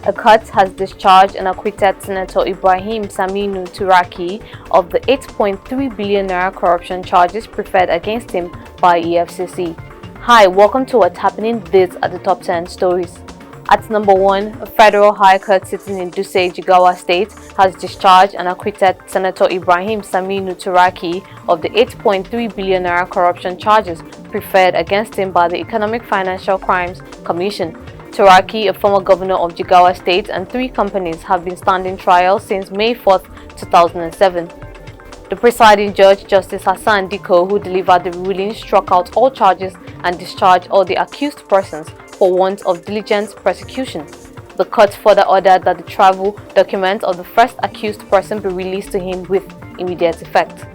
acquits has discharged and acquitted Senator Ibrahim Saminu Turaki of the 8.3 billion naira corruption charges preferred against him by EFCC. Hi, welcome to what's happening. These are the top 10 stories. At number 1, a federal high court sitting in Duse, Jigawa State has discharged and acquitted Senator Ibrahim Saminu Turaki of the 8.3 billion naira corruption charges preferred against him by the Economic Financial Crimes Commission. Turaki, a former governor of Jigawa State, and 3 companies have been standing trial since May 4, 2007. The presiding judge, Justice Hassan Diko, who delivered the ruling, struck out all charges and discharged all the accused persons for want of diligent prosecution. The court further ordered that the travel documents of the first accused person be released to him with immediate effect.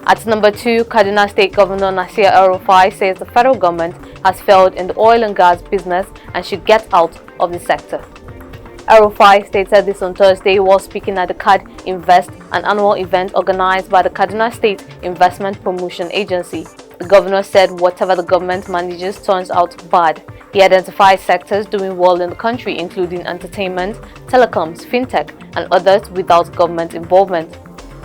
At number 2, Kano State Governor Samuel Ortom says the federal government has failed in the oil and gas business and should get out of the sector. Ortom stated this on Thursday while speaking at the CAD Invest, an annual event organized by the Kano State Investment Promotion Agency. The governor said whatever the government manages turns out bad. He identified sectors doing well in the country, including entertainment, telecoms, fintech, and others without government involvement.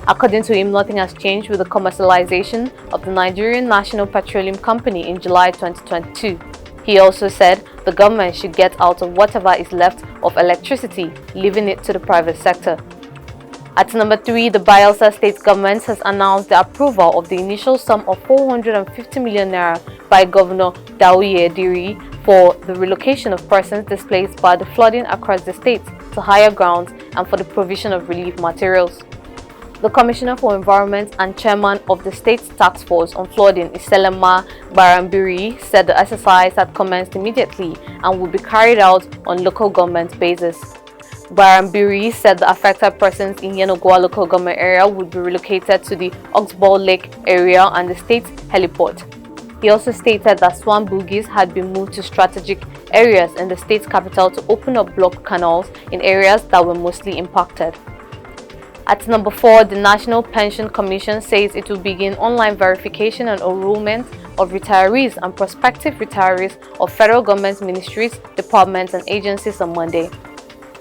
According to him, nothing has changed with the commercialization of the Nigerian National Petroleum Company in July 2022. He also said the government should get out of whatever is left of electricity, leaving it to the private sector. At number 3, the Bayelsa State Government has announced the approval of the initial sum of 450 million naira by Governor Daouye Diri for the relocation of persons displaced by the flooding across the state to higher grounds and for the provision of relief materials. The Commissioner for Environment and Chairman of the State's Task Force on Flooding, Iselema Barambiri, said the exercise had commenced immediately and would be carried out on local government basis. Barambiri said the affected persons in Yenogwa local government area would be relocated to the Oxbow Lake area and the state's heliport. He also stated that swamp bogies had been moved to strategic areas in the state's capital to open up blocked canals in areas that were mostly impacted. At number 4, the National Pension Commission says it will begin online verification and enrollment of retirees and prospective retirees of federal government ministries, departments, and agencies on Monday.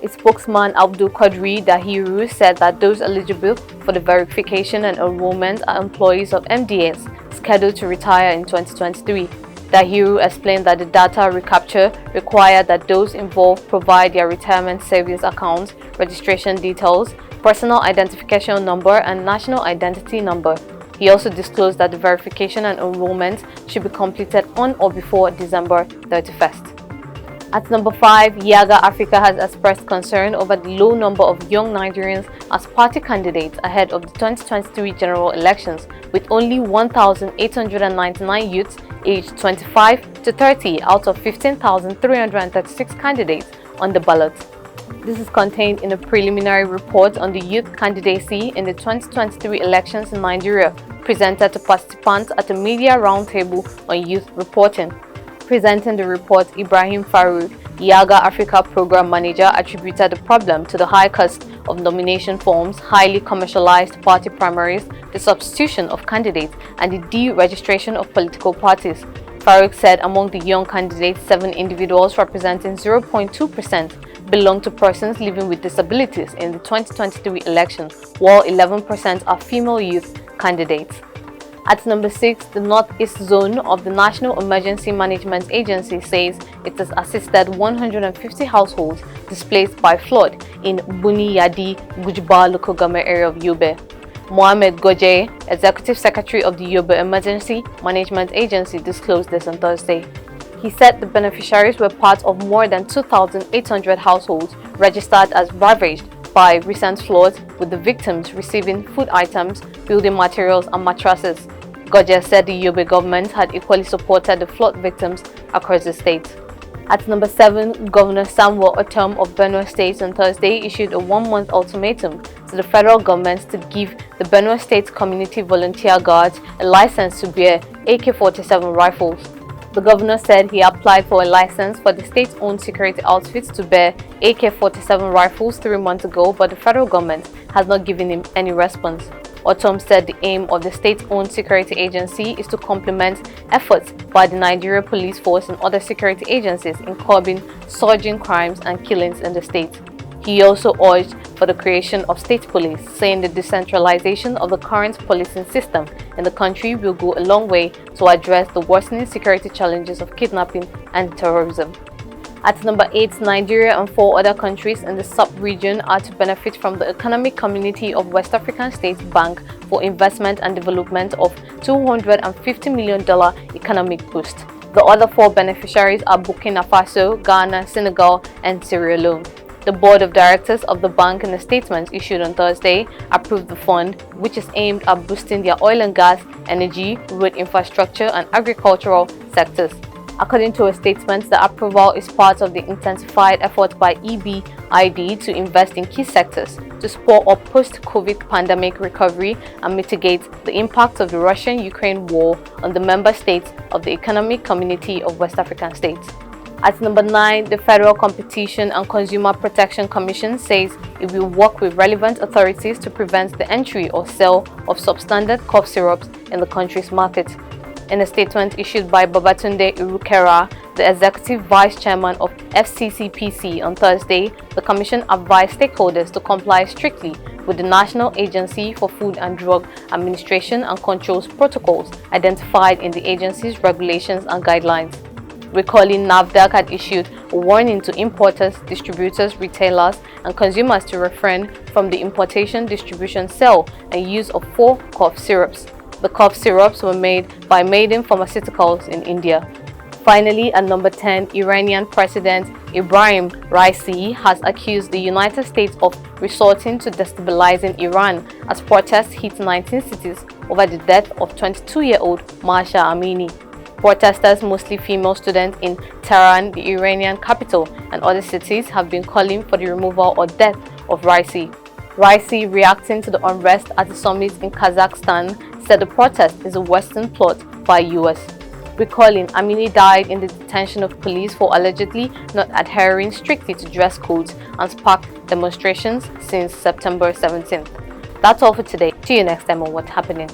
Its spokesman Abdul Qadri Dahiru said that those eligible for the verification and enrollment are employees of MDS scheduled to retire in 2023. Dahiru explained that the data recapture required that those involved provide their retirement savings accounts, registration details, personal identification number, and national identity number. He also disclosed that the verification and enrollment should be completed on or before December 31st. At number 5, Yaga Africa has expressed concern over the low number of young Nigerians as party candidates ahead of the 2023 general elections, with only 1,899 youths aged 25 to 30 out of 15,336 candidates on the ballot. This is contained in a preliminary report on the youth candidacy in the 2023 elections in Nigeria, presented to participants at a media roundtable on youth reporting. Presenting the report, Ibrahim Farouk, Yaga Africa program manager, attributed the problem to the high cost of nomination forms, highly commercialized party primaries, the substitution of candidates, and the deregistration of political parties. Farouk said among the young candidates, 7 individuals representing 0.2% belong to persons living with disabilities in the 2023 election, while 11% are female youth candidates. At number 6, the Northeast Zone of the National Emergency Management Agency says it has assisted 150 households displaced by flood in Buniyadi, Gujba local government area of Yobe. Mohamed Goje, Executive Secretary of the Yobe Emergency Management Agency, disclosed this on Thursday. He said the beneficiaries were part of more than 2,800 households registered as ravaged by recent floods, with the victims receiving food items, building materials, and mattresses. Goje said the Yobe government had equally supported the flood victims across the state. At number 7, Governor Samuel Ortom of Benue State on Thursday issued a 1-month ultimatum to the federal government to give the Benue State Community Volunteer Guards a license to bear AK-47 rifles. The governor said he applied for a license for the state-owned security outfits to bear AK-47 rifles 3 months ago, but the federal government has not given him any response. Ortom said the aim of the state-owned security agency is to complement efforts by the Nigeria police force and other security agencies in curbing surging crimes and killings in the state. He also urged for the creation of state police, saying the decentralization of the current policing system in the country will go a long way to address the worsening security challenges of kidnapping and terrorism. At number 8, Nigeria and 4 other countries in the sub-region are to benefit from the Economic Community of West African States Bank for Investment and Development of $250 million economic boost. The other 4 beneficiaries are Burkina Faso, Ghana, Senegal, and Sierra Leone. The board of directors of the bank, in a statement issued on Thursday, approved the fund, which is aimed at boosting their oil and gas, energy, road infrastructure, and agricultural sectors. According to a statement, the approval is part of the intensified effort by EBRD to invest in key sectors to spur up post-COVID pandemic recovery and mitigate the impact of the Russian-Ukraine war on the member states of the Economic Community of West African States. At number 9, the Federal Competition and Consumer Protection Commission says it will work with relevant authorities to prevent the entry or sale of substandard cough syrups in the country's market. In a statement issued by Babatunde Irukera, the Executive Vice Chairman of FCCPC on Thursday, the Commission advised stakeholders to comply strictly with the National Agency for Food and Drug Administration and Control's protocols identified in the agency's regulations and guidelines. Recalling, NAFDAC had issued a warning to importers, distributors, retailers, and consumers to refrain from the importation, distribution, sale, and use of 4 cough syrups. The cough syrups were made by Maiden Pharmaceuticals in India. Finally, at number 10, Iranian President Ibrahim Raisi has accused the United States of resorting to destabilizing Iran as protests hit 19 cities over the death of 22-year-old Mahsa Amini. Protesters, mostly female students in Tehran, the Iranian capital, and other cities have been calling for the removal or death of Raisi. Raisi, reacting to the unrest at the summit in Kazakhstan, said the protest is a Western plot by US. Recalling, Amini died in the detention of police for allegedly not adhering strictly to dress codes and sparked demonstrations since September 17th. That's all for today. See you next time on What's Happening.